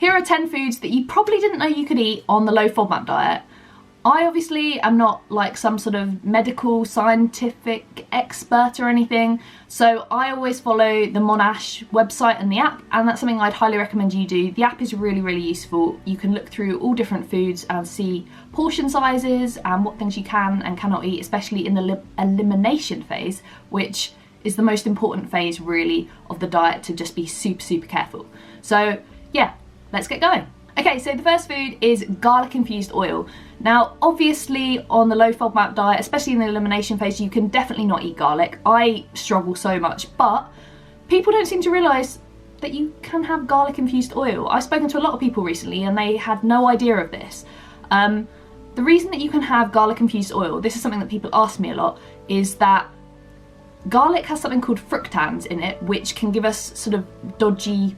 Here are 10 foods that you probably didn't know you could eat on the low FODMAP diet. I obviously am not like some sort of medical scientific expert or anything, so I always follow the Monash website and the app, and that's something I'd highly recommend you do. The app is really, really useful. You can look through all different foods and see portion sizes and what things you can and cannot eat, especially in the elimination phase, which is the most important phase really of the diet, to just be super, super careful. So yeah, let's get going. Okay, so the first food is garlic infused oil. Now, obviously on the low FODMAP diet, especially in the elimination phase, you can definitely not eat garlic. I struggle so much, but people don't seem to realise that you can have garlic infused oil. I've spoken to a lot of people recently and they had no idea of this. The reason that you can have garlic infused oil, this is something that people ask me a lot, is that garlic has something called fructans in it, which can give us sort of dodgy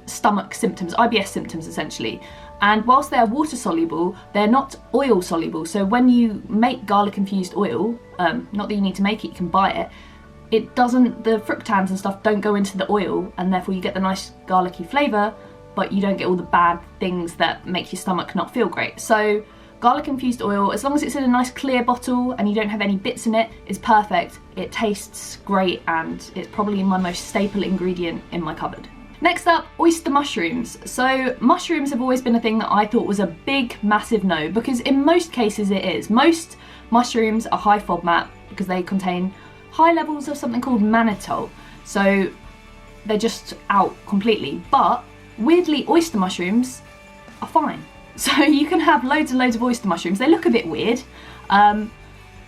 stomach symptoms, IBS symptoms essentially. And whilst they are water soluble, they're not oil soluble. So when you make garlic infused oil, not that you need to make it, you can buy it, it doesn't, the fructans and stuff don't go into the oil, and therefore you get the nice garlicky flavour, but you don't get all the bad things that make your stomach not feel great. So garlic infused oil, as long as it's in a nice clear bottle and you don't have any bits in it, is perfect. It tastes great and it's probably my most staple ingredient in my cupboard. Next up, oyster mushrooms. So mushrooms have always been a thing that I thought was a big, massive no, because in most cases it is. Most mushrooms are high FODMAP because they contain high levels of something called mannitol. So they're just out completely. But weirdly, oyster mushrooms are fine. So you can have loads and loads of oyster mushrooms. They look a bit weird. And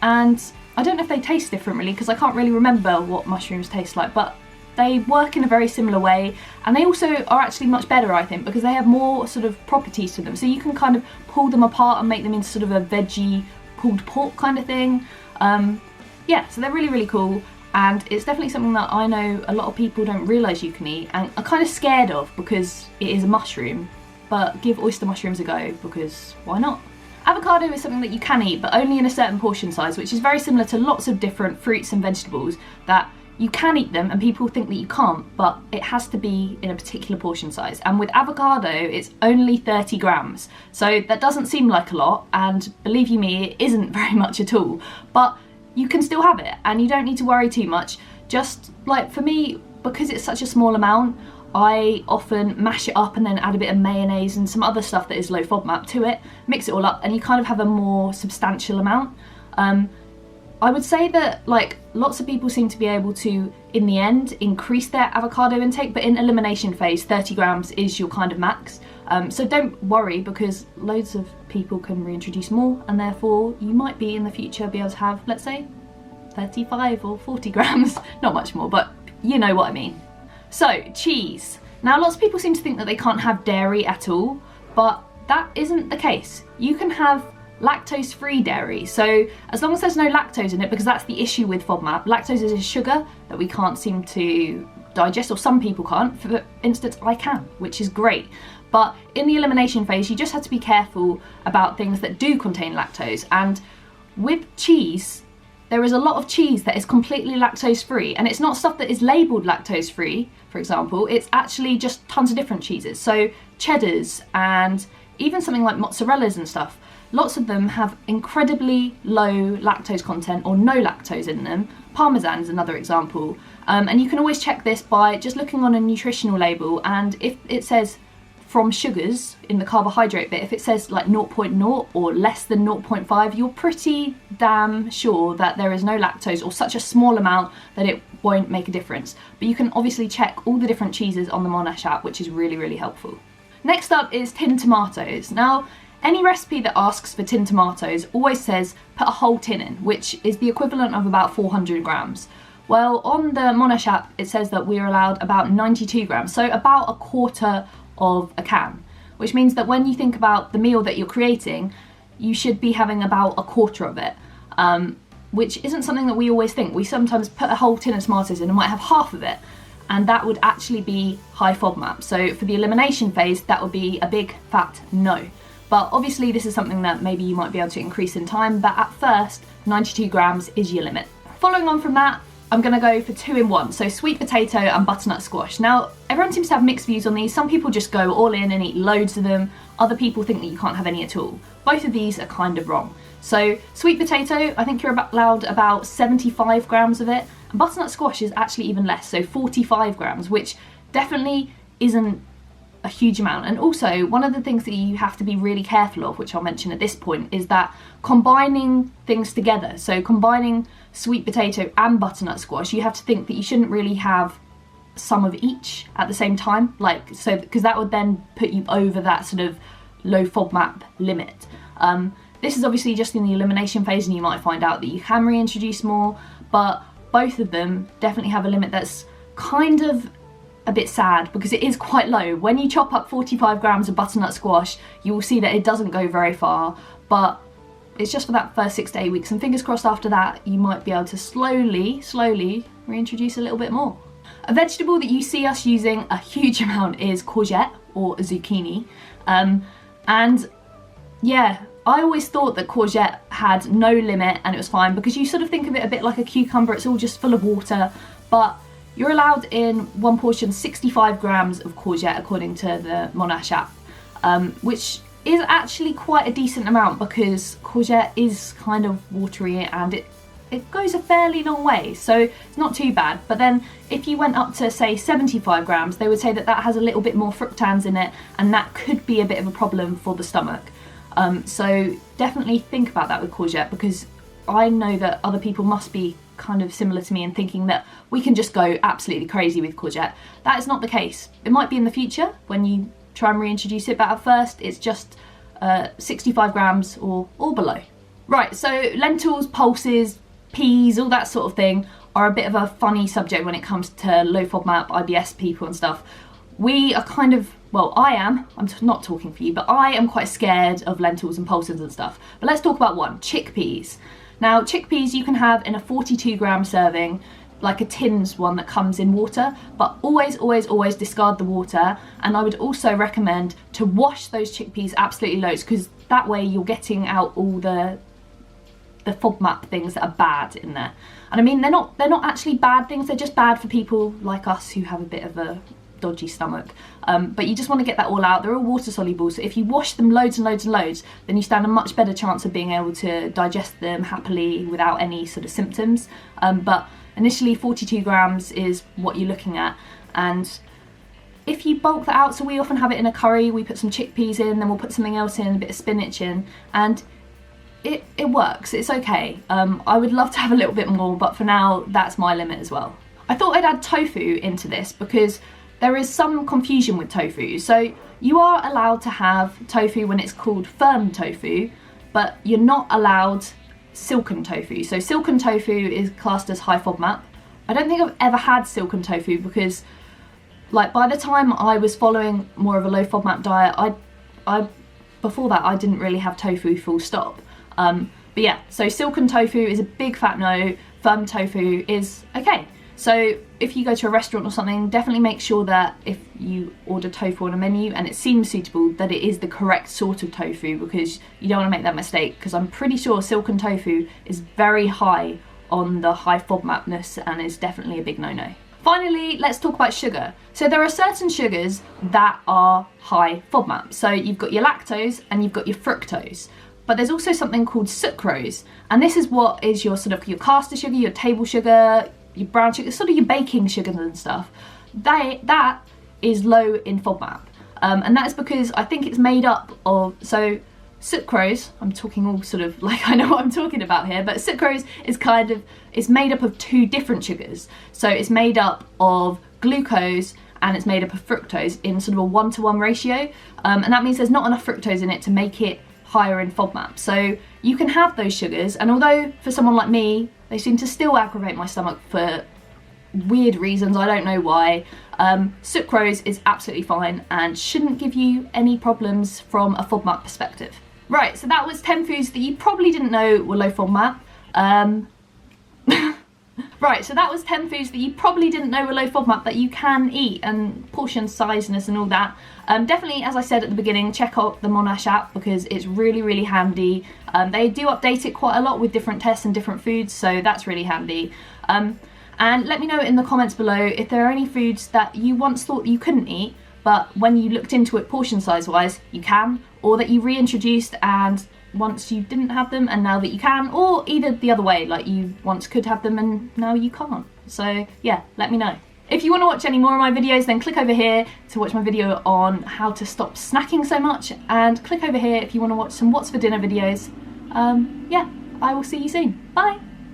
I don't know if they taste different really, because I can't really remember what mushrooms taste like, but they work in a very similar way, and they also are actually much better, I think, because they have more sort of properties to them. So you can kind of pull them apart and make them into sort of a veggie pulled pork kind of thing. Yeah, so they're really, really cool, and it's definitely something that I know a lot of people don't realise you can eat and are kind of scared of because it is a mushroom, but give oyster mushrooms a go because why not? Avocado is something that you can eat, but only in a certain portion size, which is very similar to lots of different fruits and vegetables, that you can eat them and people think that you can't, but it has to be in a particular portion size. And with avocado, it's only 30 grams. So that doesn't seem like a lot, and believe you me, it isn't very much at all. But you can still have it and you don't need to worry too much. Just like for me, because it's such a small amount, I often mash it up and then add a bit of mayonnaise and some other stuff that is low FODMAP to it, mix it all up, and you kind of have a more substantial amount. I would say that like lots of people seem to be able to, in the end, increase their avocado intake, but in elimination phase, 30 grams is your kind of max. So don't worry, because loads of people can reintroduce more, and therefore you might be in the future be able to have, let's say, 35 or 40 grams, not much more, but you know what I mean. So, cheese. Now lots of people seem to think that they can't have dairy at all, but that isn't the case. You can have lactose-free dairy, so as long as there's no lactose in it, because that's the issue with FODMAP. Lactose is a sugar that we can't seem to digest, or some people can't. For instance, I can, which is great. But in the elimination phase, you just have to be careful about things that do contain lactose. And with cheese, there is a lot of cheese that is completely lactose-free, and it's not stuff that is labelled lactose-free, for example. It's actually just tons of different cheeses. So cheddars and even something like mozzarellas and stuff, lots of them have incredibly low lactose content or no lactose in them. Parmesan is another example. And you can always check this by just looking on a nutritional label, and if it says from sugars in the carbohydrate bit, if it says like 0.0 or less than 0.5, you're pretty damn sure that there is no lactose, or such a small amount that it won't make a difference. But you can obviously check all the different cheeses on the Monash app, which is really, really helpful. Next up is tinned tomatoes. Now, any recipe that asks for tinned tomatoes always says put a whole tin in, which is the equivalent of about 400 grams. Well, on the Monash app, it says that we're allowed about 92 grams, so about a quarter of a can, which means that when you think about the meal that you're creating, you should be having about a quarter of it, which isn't something that we always think. We sometimes put a whole tin of tomatoes in and might have half of it, and that would actually be high FODMAP. So for the elimination phase, that would be a big fat no. But obviously this is something that maybe you might be able to increase in time, but at first, 92 grams is your limit. Following on from that, I'm gonna go for 2 in 1, so sweet potato and butternut squash. Now, everyone seems to have mixed views on these. Some people just go all in and eat loads of them. Other people think that you can't have any at all. Both of these are kind of wrong. So sweet potato, I think you're allowed about 75 grams of it, and butternut squash is actually even less, so 45 grams, which definitely isn't a huge amount. And also, one of the things that you have to be really careful of, which I'll mention at this point, is that combining things together, so combining sweet potato and butternut squash, you have to think that you shouldn't really have some of each at the same time, like, so, because that would then put you over that sort of low FODMAP limit. This is obviously just in the elimination phase, and you might find out that you can reintroduce more, but both of them definitely have a limit that's kind of a bit sad because it is quite low. When you chop up 45 grams of butternut squash, you will see that it doesn't go very far, but it's just for that first 6 to 8 weeks, and fingers crossed after that you might be able to slowly reintroduce a little bit more. A vegetable that you see us using a huge amount is courgette or zucchini, and yeah, I always thought that courgette had no limit and it was fine because you sort of think of it a bit like a cucumber, it's all just full of water, but you're allowed in one portion 65 grams of courgette according to the Monash app, which is actually quite a decent amount because courgette is kind of watery and it goes a fairly long way, so it's not too bad. But then if you went up to say 75 grams, they would say that that has a little bit more fructans in it, and that could be a bit of a problem for the stomach. So definitely think about that with courgette, because I know that other people must be kind of similar to me in thinking that we can just go absolutely crazy with courgette. That is not the case. It might be in the future when you try and reintroduce it, but at first it's just 65 grams or below. Right, so lentils, pulses, peas, all that sort of thing are a bit of a funny subject when it comes to low FODMAP, IBS people and stuff. We are kind of, well, I'm not talking for you, but I am quite scared of lentils and pulses and stuff. But let's talk about one, chickpeas. Now, chickpeas you can have in a 42 gram serving, like a tins one that comes in water, but always discard the water. And I would also recommend to wash those chickpeas absolutely loads, because that way you're getting out all the FODMAP things that are bad in there. And I mean, they're not actually bad things, they're just bad for people like us who have a bit of a dodgy stomach, but you just want to get that all out. They're all water soluble, so if you wash them loads and loads, then you stand a much better chance of being able to digest them happily without any sort of symptoms. But initially 42 grams is what you're looking at, and if you bulk that out, so we often have it in a curry, we put some chickpeas in, then we'll put something else in, a bit of spinach in, and it works, it's okay. I would love to have a little bit more, but for now that's my limit as well. I thought I'd add tofu into this because there is some confusion with tofu. So you are allowed to have tofu when it's called firm tofu, but you're not allowed silken tofu. So silken tofu is classed as high FODMAP. I don't think I've ever had silken tofu because, like, by the time I was following more of a low FODMAP diet, before that I didn't really have tofu full stop. But yeah, so silken tofu is a big fat no, firm tofu is okay. So if you go to a restaurant or something, definitely make sure that if you order tofu on a menu and it seems suitable, that it is the correct sort of tofu, because you don't want to make that mistake, because I'm pretty sure silken tofu is very high on the high FODMAPness and is definitely a big no-no. Finally, let's talk about sugar. So there are certain sugars that are high FODMAP. So you've got your lactose and you've got your fructose. But there's also something called sucrose, and this is what is your sort of your caster sugar, your table sugar, your brown sugar, sort of your baking sugars and stuff. That is low in FODMAP, and that's because I think it's made up of, so sucrose, I'm talking all sort of like I know what I'm talking about here, but sucrose is it's made up of two different sugars. So it's made up of glucose and it's made up of fructose in sort of a 1-to-1 ratio, and that means there's not enough fructose in it to make it higher in FODMAP. So you can have those sugars, and although for someone like me they seem to still aggravate my stomach for weird reasons, I don't know why, sucrose is absolutely fine and shouldn't give you any problems from a FODMAP perspective. Right, so that was 10 foods that you probably didn't know were low FODMAP. Right, so that was 10 foods that you probably didn't know were low FODMAP that you can eat, and portion sizeness and all that. Definitely, as I said at the beginning, check out the Monash app because it's really handy. They do update it quite a lot with different tests and different foods, so that's really handy. And And let me know in the comments below if there are any foods that you once thought you couldn't eat, but when you looked into it portion size wise, you can, or that you reintroduced and once you didn't have them and now that you can, or either the other way, like you once could have them and now you can't. So yeah, let me know. If you want to watch any more of my videos, then click over here to watch my video on how to stop snacking so much, and click over here if you want to watch some what's for dinner videos. Yeah, I will see you soon. Bye!